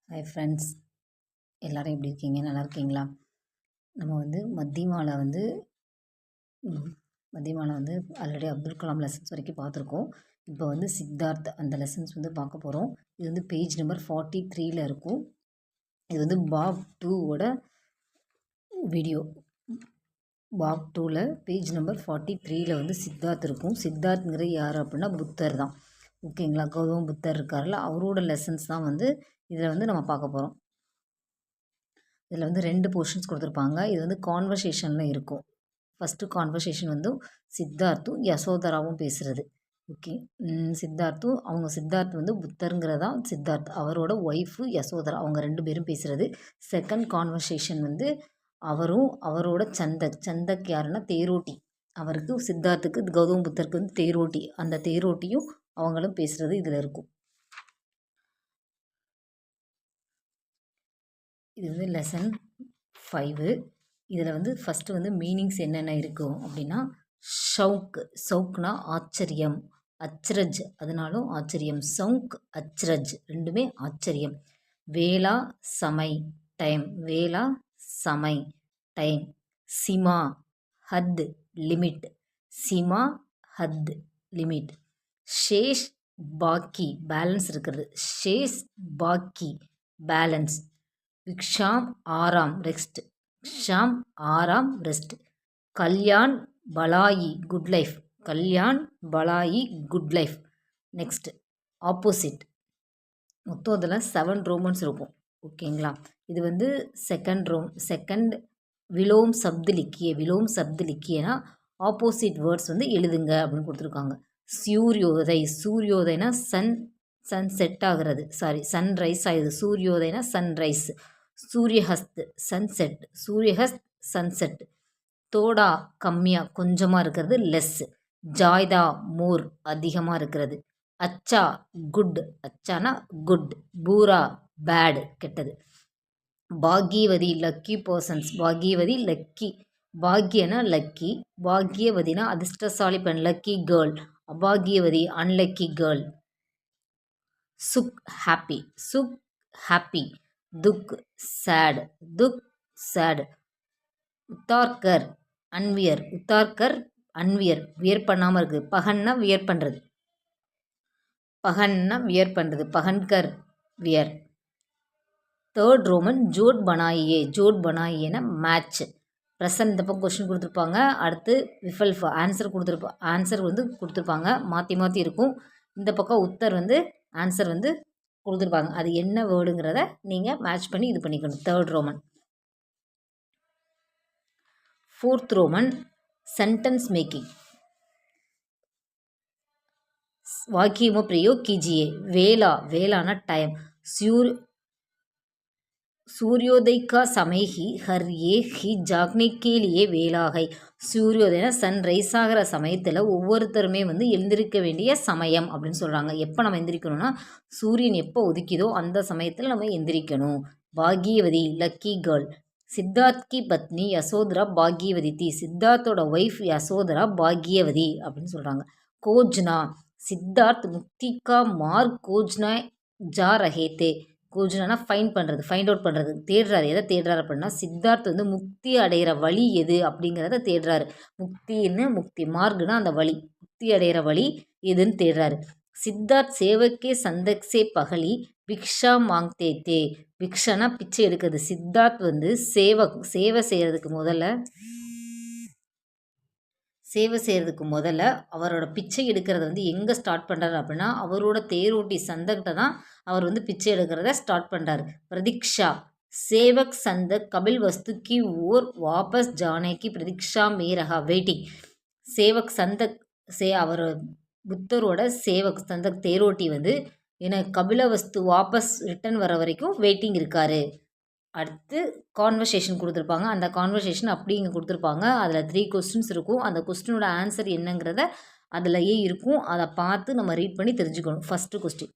Hi friends, எல்லோரும் எப்படி இருக்கீங்க? நல்லா இருக்கீங்களா? நம்ம மத்திய மாலை ஆல்ரெடி அப்துல் கலாம் லெசன்ஸ் வரைக்கும் பார்த்துருக்கோம். இப்போ சித்தார்த் அந்த லெசன்ஸ் பார்க்க போகிறோம். இது பேஜ் நம்பர் 43ல் இருக்கும். இது பாக் 2ஓட வீடியோ. பாக் 2ல் பேஜ் நம்பர் 43ல் சித்தார்த் இருக்கும். சித்தார்த்ங்கிற யார் அப்படின்னா புத்தர் தான். ஓகேங்களா? கௌதம புத்தர் இருக்கார்ல, அவரோட லெசன்ஸ் தான் இதில் நம்ம பார்க்க போகிறோம். இதில் 2 போர்ஷன்ஸ் கொடுத்துருப்பாங்க. இது கான்வர்சேஷனில் இருக்கும். ஃபஸ்ட்டு கான்வர்சேஷன் சித்தார்த்தும் யசோதராவும் பேசுகிறது. ஓகே. சித்தார்த் புத்தருங்கிறதா சித்தார்த், அவரோட ஒய்ஃபு யசோதரா, அவங்க 2 பேரும் பேசுகிறது. செகண்ட் கான்வர்சேஷன் அவரும் அவரோட சந்தக் யாருன்னா தேரோட்டி, அவருக்கு சித்தார்த்துக்கு கௌதம புத்தருக்கு தேரோட்டி, அந்த தேரோட்டியும் அவங்களும் பேசுகிறது இதில் இருக்கும். இது லெசன் 5. இதில் ஃபஸ்ட்டு மீனிங்ஸ் என்னென்ன இருக்கும் அப்படின்னா, சவுக்னா ஆச்சரியம், அச்ரஜ் அதனாலும் ஆச்சரியம், சவுக் அச்ரஜ் ரெண்டுமே ஆச்சரியம். வேளா சமை டைம், வேளா சமை டைம். சிமா ஹத் லிமிட், சிமா ஹத் லிமிட். ஷேஷ் பாக்கி பேலன்ஸ் இருக்கிறது, ஷேஷ் பாக்கி பேலன்ஸ். விக்ஷாம் ஆராம் ரெஸ்ட், விக்ஷாம் ஆராம் ரெஸ்ட். கல்யாண் பலாயி குட் லைஃப், கல்யாண் பலாயி குட் லைஃப். Next opposite. மொத்தம் இதில் 7 ரோமன்ஸ் இருக்கும். ஓகேங்களா? இது செகண்ட் விலோம் சப்து லிக்கியனா ஆப்போசிட் வேர்ட்ஸ் எழுதுங்க அப்படின்னு கொடுத்துருக்காங்க. சூரியோதயனா சன் செட் ஆகிறது, சன்ரைஸ் ஆகுது. சூரியோதயனா சன்ரைஸ். சூரியஹஸ்த் சன்செட், சூரியஹஸ்த் சன்செட். தோடா கம்மியாக கொஞ்சமாக இருக்கிறது, லெஸ். ஜாய்தா மோர் அதிகமாக இருக்கிறது. அச்சா குட், அச்சானா குட். பூரா பேட் கெட்டது. பாக்யவதி லக்கி பர்சன்ஸ், பாக்யவதி லக்கி, பாக்யனா லக்கி, பாக்யவதினா அதிர்ஷ்டசாலி பெண், லக்கி கேர்ள். அபாக்யவதி அன்லக்கி கேர்ள். சுக் ஹாப்பி, சுக் ஹாப்பி. துக் சேட், துக் சேட். உத்தார்கர் அன்வியர், உத்தார்கர் அன்வியர் வியர் பண்ணாமல் இருக்குது. பகன்னா வியர் பண்ணுறது, பகன்னா வியர் பண்ணுறது, பகன்கர் வியர். தேர்ட் ரோமன் ஜோட் பனாயியே, ஜோட் பனாயியேனா மேட்ச். ப்ரெசன்ட் இந்த பக்கம் கொஸ்டின் கொடுத்துருப்பாங்க, அடுத்து விஃபல் ஆன்சர் கொடுத்துருப்பாங்க. மாற்றி மாற்றி இருக்கும். இந்த பக்கம் உத்தர் ஆன்சர் கொடுத்துருப்பாங்க. அது என்ன வேர்டுங்கிறத நீங்கள் மேட்ச் பண்ணி இது பண்ணிக்கணும். Third roman. Fourth roman sentence making. வாக்கியமோ பிரயோக் कीजिए. வேலா, வேலானா டைம். सूर्योदय का समय ही हर एक ही जागने के लिए வேலா है. சூரியோதயனா சன்ரைஸ் ஆகிற சமயத்தில் ஒவ்வொருத்தருமே எழுந்திருக்க வேண்டிய சமயம் அப்படின்னு சொல்கிறாங்க. எப்போ நம்ம எந்திரிக்கணும்னா, சூரியன் எப்போ உதிக்குதோ அந்த சமயத்தில் நம்ம எந்திரிக்கணும். Bhagyavathi lucky girl. சித்தார்த் கி பத்னி யசோதரா பாக்யவதி தி, சித்தார்த்தோட ஒய்ஃப் யசோதரா பாக்யவதி அப்படின்னு சொல்கிறாங்க. கோஜ்னா சித்தார்த் முக்தி கா மார்க் கோஜ்னா ஜா ரஹே தே. கோஜ்னா ஃபைண்ட் அவுட் பண்ணுறது, தேடுறாரு. எதை தேடுறாரு அப்படின்னா, சித்தார்த் முக்தி அடைகிற வழி எது அப்படிங்கிறத தேடுறாரு. முக்தி மார்க்னா அந்த வழி, முக்தி அடைகிற வழி எதுன்னு தேடுறாரு. சித்தார்த் சேவக்கே சந்தக்ஸே பகலி பிக்ஷா மாங்தே தே. பிக்ஷானா பிச்சை எடுக்கிறது. சித்தார்த் சேவை செய்கிறதுக்கு முதல்ல அவரோட பிச்சை எடுக்கிறத எங்கே ஸ்டார்ட் பண்ணுறாரு அப்படின்னா, அவரோட தேரோட்டி சந்தக்கிட்ட தான் அவர் பிச்சை எடுக்கிறத ஸ்டார்ட் பண்ணுறாரு. பிரதீக்ஷா சேவக் சந்தக் கபில் வஸ்துக்கி ஓர் வாபஸ் ஜானேக்கி பிரதீக்ஷா மேரகா வெயிட்டிங். சேவக் சந்தக் அவர் புத்தரோட சேவக் சந்தக் தேரோட்டி கபிலவஸ்து வாபஸ் ரிட்டன் வர வரைக்கும் வெயிட்டிங் இருக்காரு. அடுத்து கான்வர்சேஷன் கொடுத்துருப்பாங்க. அந்த கான்வர்சேஷன் அப்படி இங்கே கொடுத்துருப்பாங்க. அதில் 3 கொஸ்டின்ஸ் இருக்கும். அந்த கொஸ்டினோட ஆன்சர் என்னங்கிறத அதிலையே இருக்கும். அதை பார்த்து நம்ம ரீட் பண்ணி தெரிஞ்சுக்கணும். ஃபஸ்ட்டு கொஸ்டின்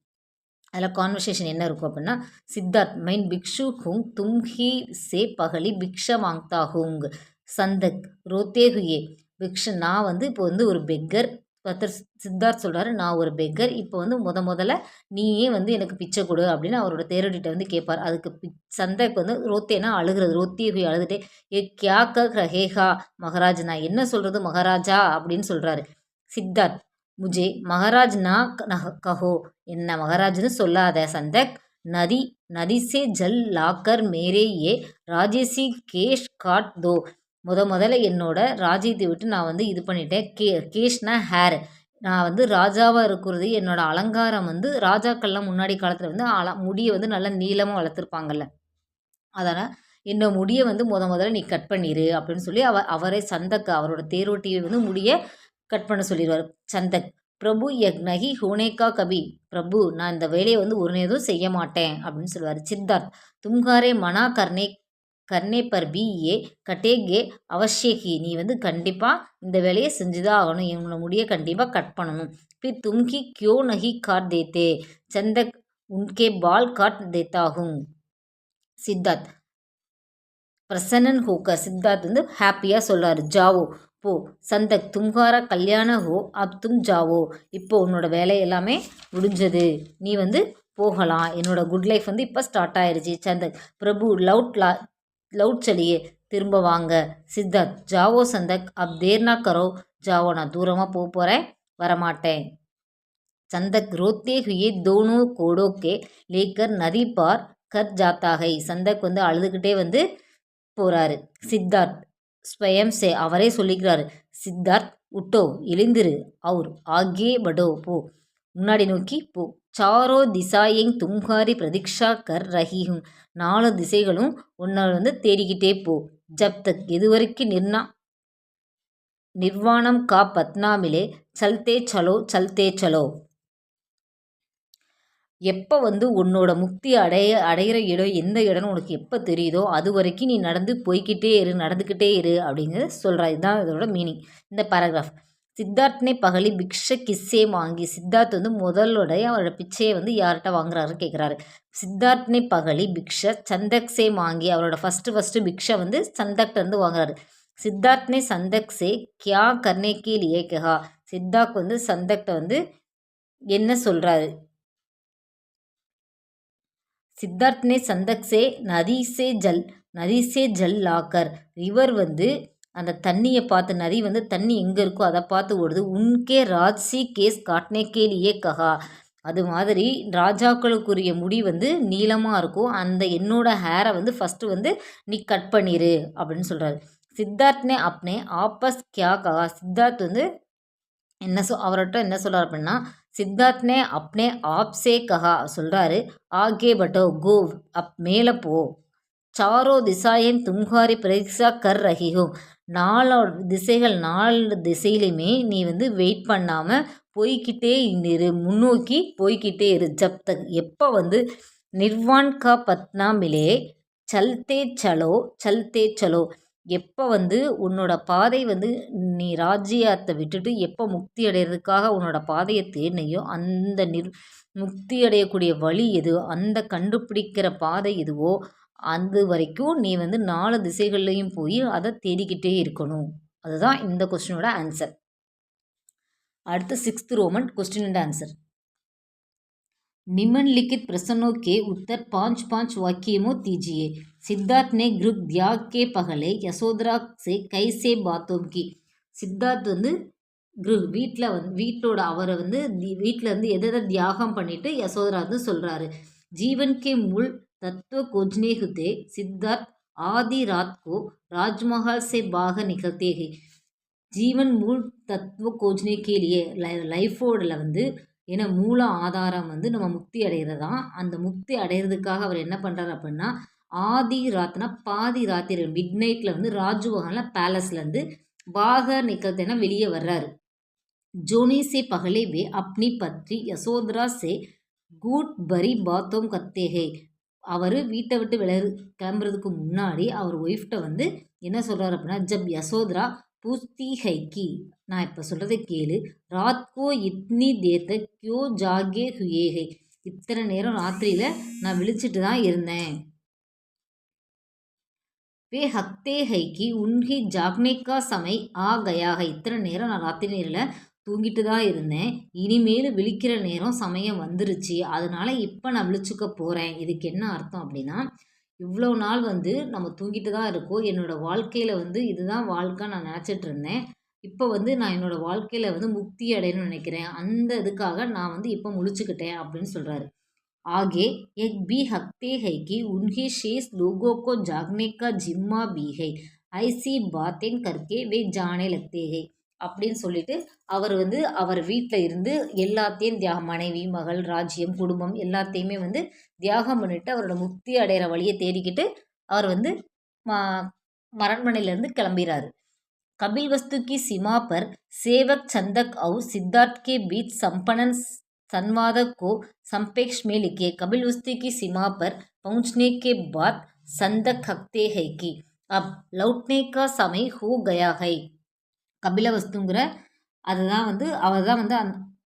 அதில் கான்வர்சேஷன் என்ன இருக்கும் அப்படின்னா, சித்தார்த் மைன் பிக்ஷு ஹூங் தும் ஹி சே பகலி பிக்ஷா மாங்தா ஹூங். சந்தக் ரோத்தே ஹுயே பிக்ஷ, நான் இப்போ ஒரு பெக்கர், ஒருத்தர் சித்தார்த் சொல்கிறாரு, நான் ஒரு பெக்கர், இப்போ வந்து முதல்ல நீயே வந்து எனக்கு பிச்சை கொடு அப்படின்னு அவரோட தேரோட்டிகிட்ட வந்து கேட்பார். அதுக்கு சந்தக் வந்து ரோத்தேனா அழுகிறது, ரோத்தி போய் அழுதுகிட்டே, ஏ கியா கஹ் ரஹேகா மகாராஜ், நான் என்ன சொல்கிறது மகாராஜா அப்படின்னு சொல்கிறாரு. சித்தார்த், முஜே மகாராஜ் கஹோ, என்ன மகாராஜ்னு சொல்லாத சந்தக், நதி நதி சே ஜல் லாக்கர் மேரே ஏ ராஜேசி கேஷ் காட் தோ, முதல்ல என்னோட ராஜ்யத்தை விட்டு நான் வந்து இது பண்ணிட்டேன். கேஷ்னா ஹேர், நான் வந்து ராஜாவாக இருக்கிறது என்னோட அலங்காரம் வந்து ராஜாக்கள்லாம் முன்னாடி காலத்தில் வந்து முடியை வந்து நல்லா நீளமாக வளர்த்துருப்பாங்கல்ல, அதனால் என்னோட முடியை வந்து முதல்ல நீ கட் பண்ணிடு அப்படின்னு சொல்லி அவரே சந்தக் அவரோட தேரோட்டியை வந்து முடியை கட் பண்ண சொல்லிடுவார். சந்தக், பிரபு யக் நகி ஹோனேகா கபி, பிரபு நான் இந்த வேலையை வந்து ஒரு நேரம் செய்ய மாட்டேன் அப்படின்னு சொல்லுவார். சித்தார்த், தும்காரே மனா கர்னே கர்னே பர் பி ஏ கட்டேகே அவசியகி, நீ வந்து கண்டிப்பாக இந்த வேலையை செஞ்சுதான் ஆகணும், என்னோட முடியை கண்டிப்பாக கட் பண்ணணும். फिर तुम ही क्यों नहीं काट देते, चंदक उनके बाल काट देता हूँ. சித்தார்த் பிரசன்னன் ஹோக்கர், சித்தார்த் வந்து ஹாப்பியாக சொல்கிறாரு. ஜாவோ போ, சந்தக் தும்காரா கல்யாண ஹோ அப் தும் ஜாவோ, இப்போ உன்னோட வேலை எல்லாமே முடிஞ்சது, நீ வந்து போகலாம், என்னோட குட் லைஃப் வந்து இப்போ ஸ்டார்ட் ஆயிடுச்சு. சந்தக், பிரபு லவுட் சலியே, திரும்ப வாங்க. சித்தார்த், ஜாவோ சந்தக், அப் தேர்னா கரோ, ஜாவோ, நான் தூரமாக போக போகிறேன், வரமாட்டேன். சந்தக் ரோத்தே ஹுயே தோனோ கோடோ கே லேக்கர் நதி பார் கர் ஜாத்தா ஹை, சந்தக் வந்து அழுதுகிட்டே வந்து போகிறாரு. சித்தார்த் ஸ்வயம் சே, அவரே சொல்லிக்கிறாரு. சித்தார்த், உட்டோ எழுந்திரு, அவுர் ஆகே படோ, போ, முன்னாடி நோக்கி போ. சாரோ திசாயங் தும்காரி பிரதீக்ஷா கர் ரஹிஹும், 4 திசைகளும் உன்னை வந்து தேடிக்கிட்டே போ. ஜப்தக், எது வரைக்கும் நிர்வாணம் கா பத்னா மிலே சல்தே சலோ சல்தே சலோ, எப்போ வந்து உன்னோட முக்தி அடையிற இடம் எந்த இடம்னு உனக்கு எப்போ தெரியுதோ அது வரைக்கும் நீ நடந்துக்கிட்டே இரு அப்படிங்கிறத சொல்கிறா. இதுதான் இதோட மீனிங் இந்த பேராகிராஃப். சித்தார்த்னே பகலி பிக்ஷ கிஸ்ஸே வாங்கி, சித்தார்த் வந்து அவரோட பிச்சையை வந்து யார்கிட்ட வாங்குறாரு கேட்குறாரு. சித்தார்த்னே பகலி பிக்ஷ சந்தக் சே வாங்கி, அவரோட ஃபஸ்ட்டு பிக்ஷை வந்து சந்தக்ட இருந்து வாங்குறாரு. சித்தார்த்னே சந்தக் சே கியா கர்னே கே லியே கஹா, சித்தார்த் வந்து சந்தக்ட வந்து என்ன சொல்கிறாரு. சித்தார்த் நே சந்தக் சே நதி சே ஜல் லாக்கர், ரிவர் வந்து அந்த தண்ணியை பார்த்து, நதி வந்து தண்ணி எங்கே இருக்கோ அதை பார்த்து ஓடுது. உன்கே ராஜ்சி கேஸ் காட்னே கே லியே கஹா, அது மாதிரி ராஜாக்களுக்குரிய முடி வந்து நீளமாக இருக்கும், அந்த என்னோட ஹேரை வந்து ஃபஸ்ட்டு வந்து நீ கட் பண்ணிடு அப்படின்னு சொல்கிறாரு. சித்தார்த்னே அப்னே ஆப்பஸ் கியா கஹா, சித்தார்த் வந்து அவர்கிட்ட என்ன சொல்கிறார் அப்படின்னா, சித்தார்த்னே அப்னே ஆப்ஸே கஹா சொல்கிறாரு. ஆகே பட்டோ, கோ, அப் மேலே போ. சாரோ திசாயன் தும்காரி பிரதீக்ஷா கர் ரஹிஹோ, 4 திசையிலுமே நீ வந்து வெயிட் பண்ணாமல் போய்கிட்டே இரு, முன்னோக்கி போய்கிட்டே இரு. ஜப்தக், எப்போ வந்து நிர்வான் கா பத்னா மிலே சல்தே சலோ, எப்போ வந்து உன்னோட பாதை வந்து நீ ராஜ்யத்தை விட்டுட்டு எப்போ முக்தி அடைகிறதுக்காக உன்னோட பாதையை தேடினையோ அந்த முக்தி அடையக்கூடிய வழி எது, அந்த கண்டுபிடிக்கிற பாதை எதுவோ அது வரைக்கும் நீ வந்து 4 திசைகள்லையும் போய் அதை தேடிக்கிட்டே இருக்கணும். அதுதான் இந்த கொஸ்டினோட ஆன்சர். அடுத்து 6th Roman question and answer. निम्नलिखित प्रश्नों के उत्तर 5-5 वाक्यों दीजिए. सिद्धार्थ ने गृह त्याग के पहले यशोधरा से कैसे बातों की, சித்தார்த் வந்து வீட்டோட அவரை வந்து வீட்டில் வந்து எதை தியாகம் பண்ணிட்டு யசோதரா வந்து சொல்கிறாரு. जीवन के मूल तत्व खोजने होते सिद्धार्थ आधी रात को राजमहल से बाहर निकलते हैं. ஜீவன் மூல் தத்துவ கோஜ்னே கேலியே, லைஃபோட வந்து ஏன்னா மூல ஆதாரம் வந்து நம்ம முக்தி அடைகிறது தான். அந்த முக்தி அடைகிறதுக்காக அவர் என்ன பண்ணுறாரு அப்படின்னா, ஆதி ராத்னா பாதி ராத்திரி மிட் நைட்டில் வந்து ராஜ்மஹாலில் பேலஸ்லேருந்து பாகர் நிக்கல்தேனா வெளியே வர்றாரு. ஜோனி சே பகலே வே அப்னி பத்ரி யசோதரா சே கூட் பரி பாத்தோம் கத்தேகே, அவர் வீட்டை விட்டு கிளம்புறதுக்கு முன்னாடி அவர் ஒய்ஃப்ட்ட வந்து என்ன சொல்கிறார் அப்படின்னா, ஜப் யசோதரா பூஸ்தி ஹைக்கி, நான் இப்போ சொல்கிறத கேளு, ராத்கோ இத்னி தேர் தக் கியோ ஜாகே ஹுயே ஹை, இத்தனை நேரம் ராத்திரியில் நான் விழிச்சிட்டு தான் இருந்தேன். வே ஹக்தே ஹைக்கி உன்ஹி ஜாக்னே கா சமை ஆ கயா ஹை, இத்தனை நேரம் நான் ராத்திரி நேரில் தூங்கிட்டு தான் இருந்தேன். இனிமேல் விழிக்கிற நேரம் சமயம் வந்துருச்சு. அதனால இப்போ நான் விழிச்சுக்க போகிறேன். இதுக்கு என்ன அர்த்தம் அப்படின்னா, இவ்வளோ நாள் வந்து நம்ம தூங்கிட்டு தான் இருக்கோம். என்னோடய வாழ்க்கையில் வந்து இதுதான் வாழ்க்கை நான் நினச்சிட்டு இருந்தேன். இப்போ வந்து நான் என்னோடய வாழ்க்கையில் வந்து முக்தி அடையணும்னு நினைக்கிறேன். அந்த இதுக்காக நான் வந்து இப்போ முழிச்சுக்கிட்டேன் அப்படின்னு சொல்கிறாரு. आगे एक भी हफ्ते है कि उनके शेष लोगों को जागने का जिम्मा भी है ऐसी बातें करके वे जाने लगते हैं அப்படின்னு சொல்லிட்டு அவர் வந்து அவர் வீட்டில் இருந்து எல்லாத்தையும் தியாகம் மனைவி மகள் ராஜ்யம் குடும்பம் எல்லாத்தையுமே வந்து தியாகம் பண்ணிட்டு அவரோட முக்தி அடைகிற வழியை தேடிக்கிட்டு அவர் வந்து அரண்மனையிலேருந்து கிளம்பிறாரு. कपिल वस्तु की सीमा पर सेवक चंदक और सिद्धार्थ के बीच संपन्न संवाद को संपेक्ष में लिखे. कपिल वस्तु की सीमा पर पहुंचने के बाद संदक हकते है कि अब लौटने का समय हो गया है. கபிலவஸ்துங்கிற அதுதான் வந்து அவர் தான் வந்து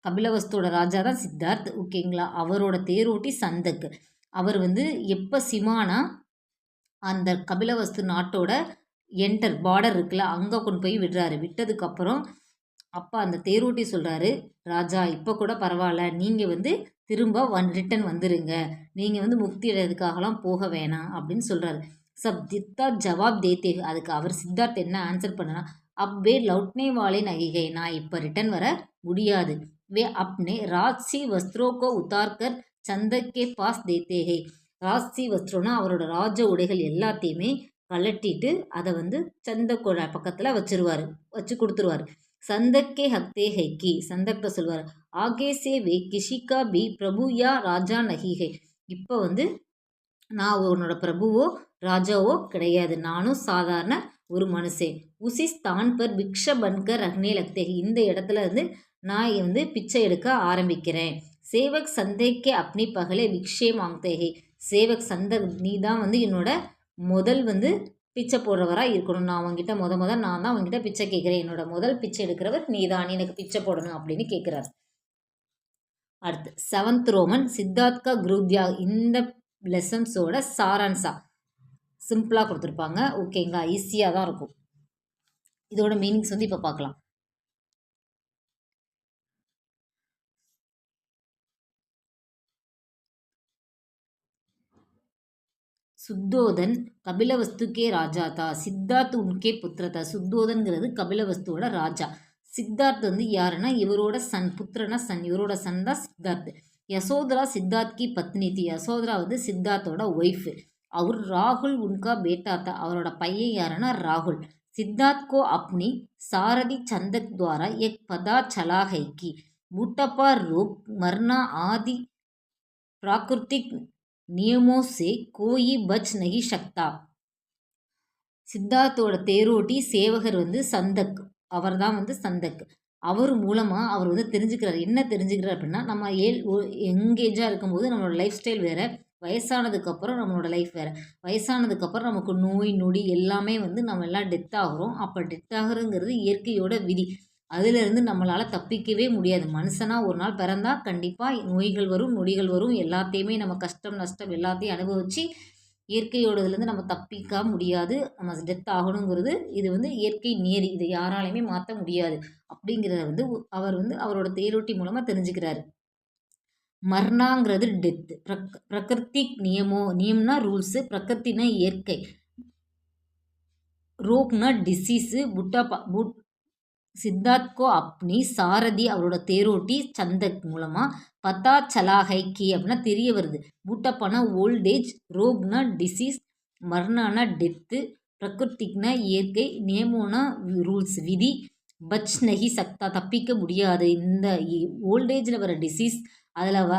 கபிலவஸ்துவோட ராஜா தான் சித்தார்த். ஓகேங்களா. அவரோட தேரோட்டி சந்தக். அவர் வந்து எப்போ சிமானா அந்த கபிலவஸ்து நாட்டோட பார்டர் இருக்குல்ல அங்கே கொண்டு போய் விடுறாரு. விட்டதுக்கப்புறம் அப்போ அந்த தேரோட்டி சொல்கிறாரு, ராஜா இப்போ கூட பரவாயில்ல, நீங்கள் வந்து திரும்ப ரிட்டன் வந்துடுங்க, நீங்கள் வந்து முக்தி அடைறதுக்காகலாம் போக வேணாம் அப்படின்னு சொல்கிறாரு. தித்தா ஜவாப் தேத்தே. அதுக்கு அவர் சித்தார்த் என்ன ஆன்சர் பண்ணனா, अब वे लौटने वाले नहीं गए. நான் இப்போ ரிட்டன் வர முடியாது. वे अपने राजसी वस्त्रों को उतार कर चंदक के पास देते हैं. ராஜசி வஸ்திரம்னா அவரோட ராஜ உடைகள் எல்லாத்தையுமே கலட்டிட்டு அதை வந்து சந்தக்கோட பக்கத்தில் வச்சு கொடுத்துருவார். சந்தக்கே ஹக்தே ஹைக்கி. சந்தக்கிட்ட சொல்வார், ஆகே சே வே கிஷிகா பி பிரபு யா ராஜா நஹி ஹை. இப்போ வந்து நான் உன்னோட பிரபுவோ ராஜாவோ கிடையாது, நானும் சாதாரண ஒரு மனுஷன். உசி ஸ்தான் பர் பிக்ஷ பன்கர் ரஹ்னே லக்தே. இந்த இடத்துல இருந்து நான் வந்து பிச்சை எடுக்க ஆரம்பிக்கிறேன். சேவக் சந்தைக்கே அப்படி பகலே பிக்ஷே மாங்தேகே. சேவக் சந்தக் நீ தான் வந்து என்னோட முதல் வந்து பிச்சை போடுறவராக இருக்கணும். நான் அவங்ககிட்ட நான் தான் அவங்ககிட்ட பிச்சை கேட்குறேன். என்னோட முதல் பிச்சை எடுக்கிறவர் நீ தான், எனக்கு பிச்சை போடணும் அப்படின்னு கேட்குறாரு. அடுத்து 7th ரோமன் சித்தார்த் குருத்யா. இந்த லெசன்ஸோட சாரான்சா சிம்பிளாக கொடுத்துருப்பாங்க. ஓகேங்களா. ஈஸியாக தான் இருக்கும். இதோட மீனிங்ஸ் வந்து இப்போ பார்க்கலாம். சுத்தோதன் கபிலவஸ்துக்கே ராஜா தா. சித்தார்த் உன்கே புத்திரதா. சுத்தோதன்கிறது கபிலவஸ்துவோட ராஜா. சித்தார்த் வந்து யாருன்னா இவரோட சன், புத்திரனா சன், இவரோட சன் தான் சித்தார்த். யசோதரா சித்தார்த் கி பத்னி தி. யசோதரா வந்து சித்தார்த்தோட ஒய்ஃபு. அவர் ராகுல் உன்கா பேட்டா தா. அவரோட பையன் யாருன்னா ராகுல். सिद्धार्थ को अपनी सारथी चंदक द्वारा एक पता चला है कि बूटप्पा रोग मरना आदि प्राकृतिक नियमों से कोई बच नहीं सकता. சித்தார்த்தோட தேரோட்டி சேவகர் வந்து சந்தக். அவர் தான் வந்து சந்தக். அவர் மூலமாக அவர் வந்து தெரிஞ்சுக்கிறார். என்ன தெரிஞ்சுக்கிறார் அப்படின்னா, நம்ம எங்கேஜாக இருக்கும்போது நம்மளோட லைஃப் ஸ்டைல் வேறு, வயசானதுக்கப்புறம் நம்மளோட லைஃப் வேறு. வயசானதுக்கப்புறம் நமக்கு நோய் நொடி எல்லாமே வந்து நம்ம எல்லாம் டெத் ஆகிறோம். அப்போ டெத் ஆகுறங்கிறது இயற்கையோட விதி. அதிலிருந்து நம்மளால் தப்பிக்கவே முடியாது. மனுஷனாக ஒரு நாள் பிறந்தா கண்டிப்பாக நோய்கள் வரும், நொடிகள் வரும். எல்லாத்தையுமே நம்ம கஷ்டம் நஷ்டம் எல்லாத்தையும் அனுபவித்து இயற்கையோடதுலேருந்து நம்ம தப்பிக்க முடியாது. நம்ம டெத் ஆகணுங்கிறது இது வந்து இயற்கை நியதி. இதை யாராலையுமே மாற்ற முடியாது அப்படிங்கிறத வந்து அவர் வந்து அவரோட தேரோட்டி மூலமாக தெரிஞ்சுக்கிறாரு. மர்னாங்கிறது டெத்து. பிரகிருத்திக் நியம்னா ரூல்ஸு, பிரகிருத்தினா இயற்கை, ரோக்னா டிசீஸு. சித்தார்த் கோ அப்னி சாரதி அவரோட தேரோட்டி சந்தக் மூலமாக பத்தா சலாஹைக்கி அப்படின்னா தெரிய வருது. பூட்டப்பானா ஓல்டேஜ், ரோக்னா டிசீஸ், மர்னானா டெத்து, பிரகிருத்திக்னா இயற்கை, நியமோனா ரூல்ஸ் விதி, பச் நகி சக்தா தப்பிக்க முடியாது. இந்த ஓல்டேஜில் வர டிசீஸ்,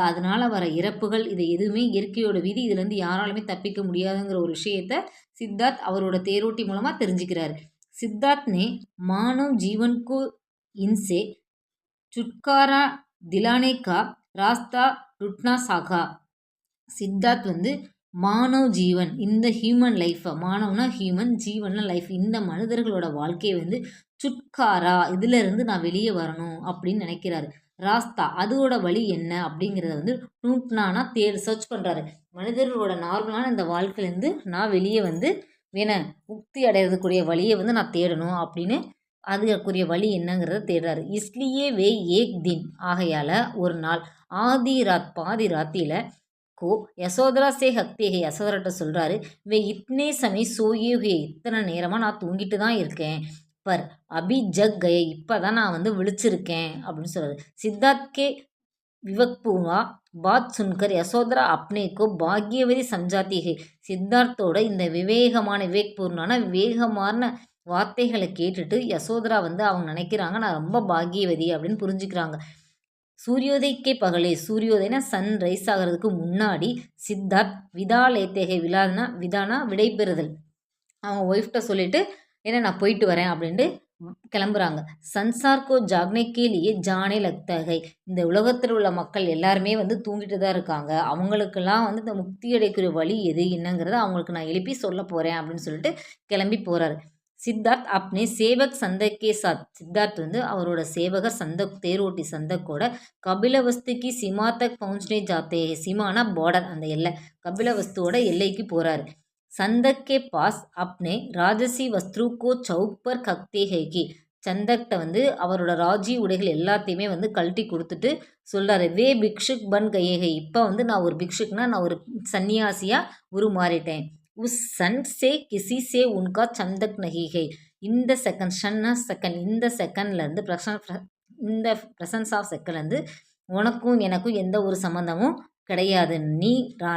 அதனால் வர இறப்புகள், இது எதுவுமே இயற்கையோட விதி, இதுலேருந்து யாராலுமே தப்பிக்க முடியாதுங்கிற ஒரு விஷயத்த சித்தார்த் அவரோட தேரோட்டி மூலமாக தெரிஞ்சுக்கிறாரு. सिद्धार्थ ने मानव जीवन को इनसे छुटकारा दिलाने का रास्ता ढूंढना सागा. சித்தார்த் வந்து மானவ் ஜீவன், இந்த ஹியூமன் லைஃப்பை, மானவனா ஹியூமன், ஜீவன்னா லைஃப், இந்த மனிதர்களோட வாழ்க்கையை வந்து சுட்காரா இதிலிருந்து நான் வெளியே வரணும் அப்படின்னு நினைக்கிறாரு. ராஸ்தா அதோட வழி என்ன அப்படிங்கிறத வந்து டூட்னானா சர்ச் பண்ணுறாரு. மனிதர்களோட நார்மலான இந்த வாழ்க்கையிலேருந்து நான் வெளியே வந்து முக்தி அடைகிறதுக்குரிய வழியை வந்து நான் தேடணும் அப்படின்னு அதுக்குரிய வழி என்னங்கிறத தேடுறாரு. இஸ்லியே வே ஏக் தின் ஆகையால் ஒரு நாள் ஆதி ராத் பாதி ராத்தியில் கோ யசோதரா சே ஹக்தேகே யசோதராட்ட சொல்கிறாரு, வே இத்னே சமய சோயே இத்தனை நேரமாக நான் தூங்கிட்டு தான் இருக்கேன். பர் அபி ஜக் கய இப்போ தான் நான் வந்து விழிச்சிருக்கேன் அப்படின்னு சொல்கிறாரு. சித்தார்த் கே விவக்பூர்வா பாத் சுன்கர் யசோதரா அப்னேக்கோ பாக்யவதி சம்ஜாத்தி ஹே. சித்தார்த்தோட இந்த விவேகமான வார்த்தைகளை கேட்டுட்டு யசோதரா வந்து அவங்க நினைக்கிறாங்க நான் ரொம்ப பாக்யவதி அப்படின்னு புரிஞ்சுக்கிறாங்க. சூரியோதயக்கே பகலே சூரியோதயனா சன் ரைஸ் ஆகிறதுக்கு முன்னாடி சித்தார்த் விதாலேத்தேகை விதானா விடைபெறுதல் அவங்க ஒய்ஃப்ட்ட சொல்லிட்டு ஏன்னா நான் போயிட்டு வரேன் அப்படின்ட்டு கிளம்புறாங்க. சன்சார்கோ ஜாக்னேக்கேலியே ஜானே லக்தகை. இந்த உலகத்தில் உள்ள மக்கள் எல்லாருமே வந்து தூங்கிட்டு தான் இருக்காங்க. அவங்களுக்கெல்லாம் வந்து இந்த முக்தி அடைக்கிற வழி எது என்னங்கிறத அவங்களுக்கு நான் எழுப்பி சொல்ல போகிறேன் அப்படின்னு சொல்லிட்டு கிளம்பி போகிறாரு. சித்தார்த் அப்னே சேவக் சந்தக்கே சாத். சித்தார்த் வந்து அவரோட சேவகர் சந்தக் தேரோட்டி சந்தக்கோட கபிலவஸ்துக்கு சிமா தக் பहुंचने जाते हैं. சிமானா பார்டர் அந்த எல்லை. கபிலவஸ்துவோட எல்லைக்கு போகிறாரு. சந்தக்கே பாஸ் அப்னே ராஜசி வஸ்த்ரு கோ சவுக் பர் கக்தே ஹே கி. சந்தக்ட வந்து அவரோட ராஜி உடைகள் எல்லாத்தையுமே வந்து கழட்டி கொடுத்துட்டு சொல்கிறாரு, வே பிக்ஷுக் பன் கயேகை. இப்போ வந்து நான் ஒரு பிக்ஷுக்னா நான் ஒரு சன்னியாசியாக உருமாறிட்டேன். உஸ் சன் சே கிசி சே உன்கா சந்தக் நஹி. இந்த செகண்ட் ஷன்னா செகண்ட் இந்த செகண்ட்லேருந்து இந்த ப்ரெசன்ஸ் ஆஃப் செகண்ட்லேருந்து உனக்கும் எனக்கும் எந்த ஒரு சம்மந்தமும் கிடையாது. நீ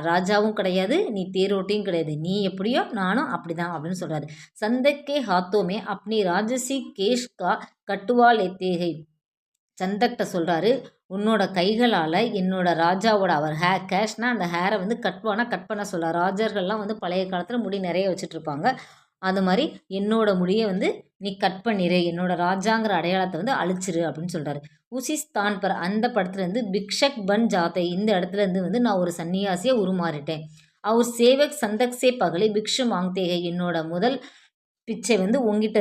ராஜாவும் கிடையாது, நீ தேரோட்டியும் கிடையாது. நீ எப்படியோ நானும் அப்படி தான் அப்படின்னு சொல்கிறாரு. சந்தக்கே ஹாத்தோமே அப்படி ராஜசி கேஷ்கா கட்டுவால் எத்தேகை. சந்தக்கிட்ட சொல்கிறாரு, உன்னோட கைகளால் என்னோட ராஜாவோட அவர் கேஷ்னால் அந்த ஹேரை வந்து கட் பண்ண சொல்கிறார். ராஜர்கள்லாம் வந்து பழைய காலத்தில் முடி நிறைய வச்சுட்ருப்பாங்க. அது மாதிரி என்னோட முடியை வந்து நீ கட் பண்ணிடு, என்னோட ராஜாங்கிற அடையாளத்தை வந்து அழிச்சிரு அப்படின்னு சொல்கிறாரு. உசிஸ்தான் பர் அந்த படத்துலேருந்து பிக்ஷக் பன் ஜாத்தை. இந்த இடத்துலேருந்து வந்து நான் ஒரு சன்னியாசியை உருமாறிட்டேன். அவர் சேவக் சந்தக் சே பகலே பிக்ஷு மாங்தேகை. என்னோட முதல் பிச்சை வந்து உங்ககிட்ட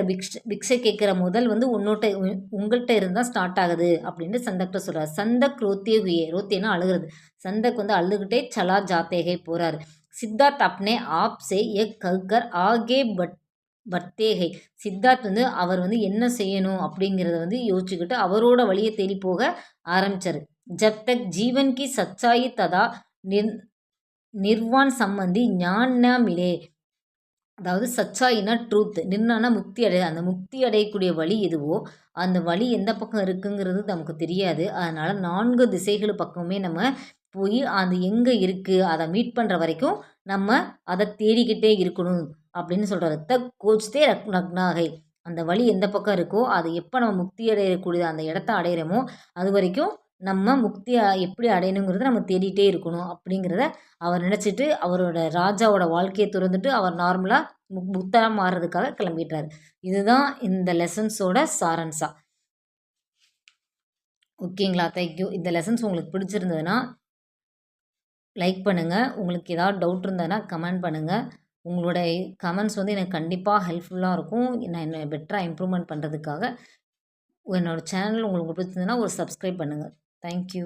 பிக்ஷை கேட்குற முதல் வந்து உங்கள்கிட்ட இருந்தால் ஸ்டார்ட் ஆகுது அப்படின்ட்டு சந்தக்கிட்ட சொல்கிறார். சந்தக் ரோத்தியே ஹுயே. ரோத்தியனா அழுகிறது. சந்தக் வந்து அழுதுகிட்டே சலா ஜாத்தேகை போகிறார். சித்தார்த் அப்னே ஆப் சே எக் கல்கர் ஆகே பர்த்தேகை. சித்தார்த் வந்து அவர் வந்து என்ன செய்யணும் அப்படிங்கிறத வந்து யோசிச்சுக்கிட்டு அவரோட வழியை தேடி போக ஆரம்பித்தார். ஜப் தக் ஜீவன் கி சச்சாயி ததா நிர்வான் சம்பந்தி ஞான் ந மிலே. அதாவது சச்சாயினா ட்ரூத், நிர்ணானா முக்தி அடைய. அந்த முக்தி அடையக்கூடிய வழி எதுவோ அந்த வழி எந்த பக்கம் இருக்குங்கிறது நமக்கு தெரியாது. அதனால் 4 திசைகள் பக்கமே நம்ம போய் அது எங்கே இருக்குது அதை மீட் பண்ணுற வரைக்கும் நம்ம அதை தேடிக்கிட்டே இருக்கணும் அப்படின்னு சொல்கிறாரு. கோச்தே நக்னாகை. அந்த வழி எந்த பக்கம் இருக்கோ அது எப்போ நம்ம முக்தி அடையக்கூடிய அந்த இடத்த அடையிறோமோ அது வரைக்கும் நம்ம முக்தி எப்படி அடையணுங்கிறத நம்ம தேடிகிட்டே இருக்கணும் அப்படிங்கிறத அவர் நினச்சிட்டு அவரோட ராஜாவோட வாழ்க்கையை துறந்துட்டு அவர் நார்மலாக புத்தராக மாறுறதுக்காக கிளம்பிட்டார். இதுதான் இந்த லெசன்ஸோட சாரன்ஸா. ஓகேங்களா? தேங்க்யூ. இந்த லெசன்ஸ் உங்களுக்கு பிடிச்சிருந்ததுன்னா லைக் பண்ணுங்கள். உங்களுக்கு ஏதாவது டவுட் இருந்ததுன்னா கமெண்ட் பண்ணுங்கள். உங்களோட கமெண்ட்ஸ் வந்து எனக்கு கண்டிப்பாக ஹெல்ப்ஃபுல்லாக இருக்கும். நான் என்ன பெட்டராக இம்ப்ரூவ்மெண்ட் பண்ணுறதுக்காக. என்னோடய சேனல் உங்களுக்கு பிடிச்சிருந்ததுன்னா ஒரு சப்ஸ்கிரைப் பண்ணுங்கள். தேங்க்யூ.